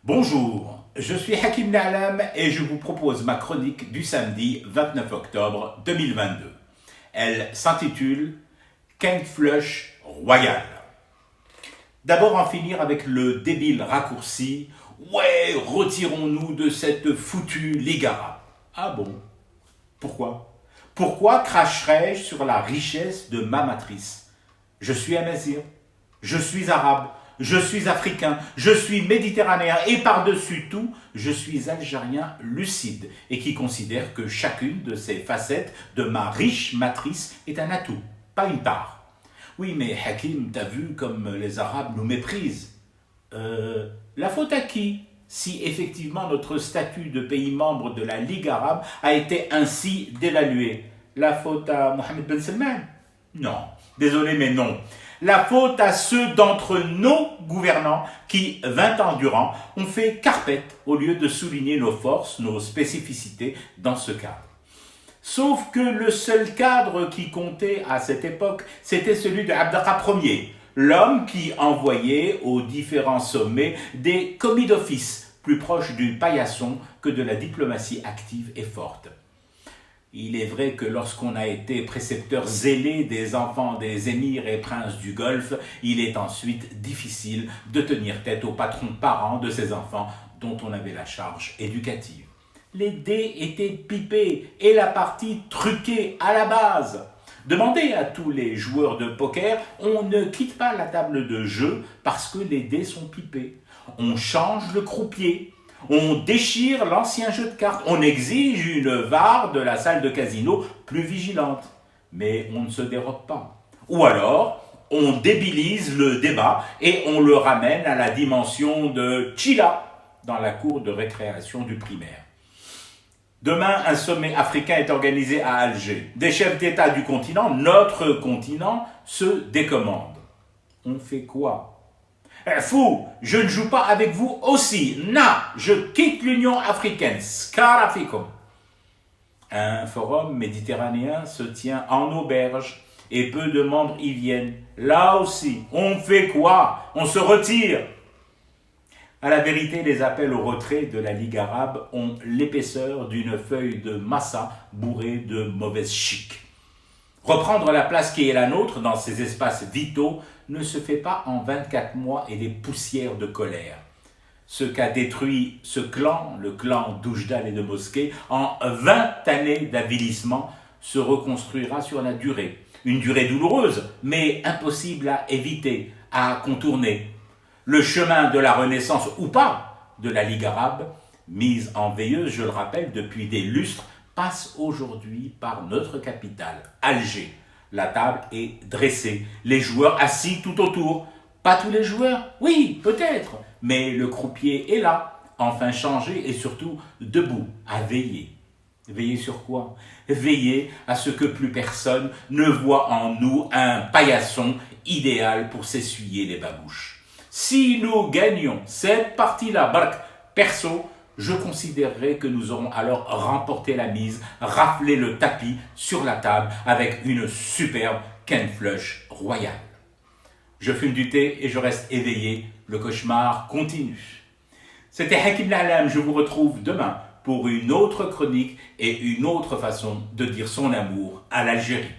Bonjour, je suis Hakim Na'lam et je vous propose ma chronique du samedi 29 octobre 2022. Elle s'intitule King Flush Royal. D'abord en finir avec le débile raccourci « Ouais, retirons-nous de cette foutue Ligue arabe ». Ah bon? Pourquoi? Pourquoi cracherais-je sur la richesse de ma matrice? Je suis amazigh, je suis arabe, je suis africain, je suis méditerranéen et par-dessus tout, je suis algérien lucide et qui considère que chacune de ces facettes de ma riche matrice est un atout, pas une part. Oui, mais Hakim, t'as vu comme les Arabes nous méprisent. La faute à qui? Si effectivement notre statut de pays membre de la Ligue arabe a été ainsi dévalué. La faute à Mohammed Ben Salman? Non, désolé mais non. La faute à ceux d'entre nos gouvernants qui, 20 ans durant, ont fait carpette au lieu de souligner nos forces, nos spécificités dans ce cadre. Sauf que le seul cadre qui comptait à cette époque, c'était celui de Abdelkah Ier, l'homme qui envoyait aux différents sommets des commis d'office, plus proches du paillasson que de la diplomatie active et forte. Il est vrai que lorsqu'on a été précepteur zélé des enfants des émirs et princes du Golfe, il est ensuite difficile de tenir tête aux patrons parents de ces enfants dont on avait la charge éducative. Les dés étaient pipés et la partie truquée à la base. Demandez à tous les joueurs de poker, on ne quitte pas la table de jeu parce que les dés sont pipés. On change le croupier. On déchire l'ancien jeu de cartes. On exige une VAR de la salle de casino plus vigilante. Mais on ne se dérobe pas. Ou alors, on débilise le débat et on le ramène à la dimension de Chila dans la cour de récréation du primaire. Demain, un sommet africain est organisé à Alger. Des chefs d'État du continent, notre continent, se décommandent. On fait quoi? Fou, je ne joue pas avec vous aussi. Na, je quitte l'Union africaine. Skarafikum. Un forum méditerranéen se tient en auberge et peu de membres y viennent. Là aussi, on fait quoi? On se retire. À la vérité, les appels au retrait de la Ligue arabe ont l'épaisseur d'une feuille de massa bourrée de mauvaise chic. Reprendre la place qui est la nôtre dans ces espaces vitaux ne se fait pas en 24 mois et des poussières de colère. Ce qu'a détruit ce clan, le clan d'Oujda et de Mosquée, en 20 années d'avilissement, se reconstruira sur la durée. Une durée douloureuse, mais impossible à éviter, à contourner. Le chemin de la renaissance ou pas de la Ligue arabe, mise en veilleuse, je le rappelle, depuis des lustres, passe aujourd'hui par notre capitale, Alger. La table est dressée, les joueurs assis tout autour. Pas tous les joueurs, oui, peut-être, mais le croupier est là, enfin changé et surtout debout, à veiller. Veiller sur quoi? Veiller à ce que plus personne ne voit en nous un paillasson idéal pour s'essuyer les babouches. Si nous gagnons cette partie-là, perso, je considérerais que nous aurons alors remporté la mise, raflé le tapis sur la table avec une superbe King Flush royale. Je fume du thé et je reste éveillé, le cauchemar continue. C'était Hakim Na'lam, je vous retrouve demain pour une autre chronique et une autre façon de dire son amour à l'Algérie.